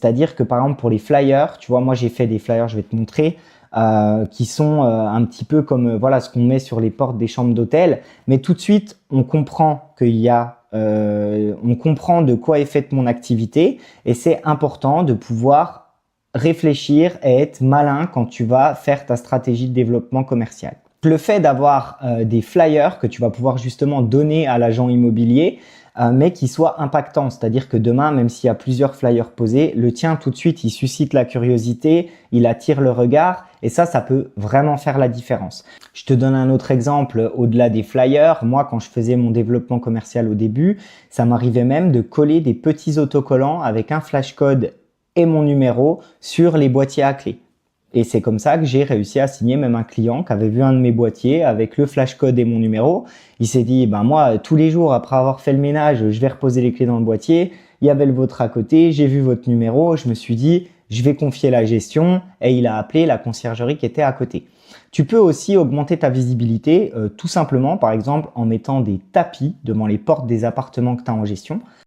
C'est-à-dire que par exemple pour les flyers, tu vois, moi j'ai fait des flyers, je vais te montrer, qui sont un petit peu comme voilà ce qu'on met sur les portes des chambres d'hôtel, mais tout de suite on comprend on comprend de quoi est faite mon activité et c'est important de pouvoir réfléchir et être malin quand tu vas faire ta stratégie de développement commercial. Le fait d'avoir des flyers que tu vas pouvoir justement donner à l'agent immobilier, mais qui soit impactant, c'est-à-dire que demain, même s'il y a plusieurs flyers posés, le tien tout de suite, il suscite la curiosité, il attire le regard et ça peut vraiment faire la différence. Je te donne un autre exemple au-delà des flyers. Moi, quand je faisais mon développement commercial au début, ça m'arrivait même de coller des petits autocollants avec un flashcode et mon numéro sur les boîtiers à clé. Et c'est comme ça que j'ai réussi à signer même un client qui avait vu un de mes boîtiers avec le flashcode et mon numéro. Il s'est dit, ben moi, tous les jours, après avoir fait le ménage, je vais reposer les clés dans le boîtier. Il y avait le vôtre à côté, j'ai vu votre numéro, je me suis dit, je vais confier la gestion et il a appelé la conciergerie qui était à côté. Tu peux aussi augmenter ta visibilité tout simplement, par exemple, en mettant des tapis devant les portes des appartements que tu as en gestion.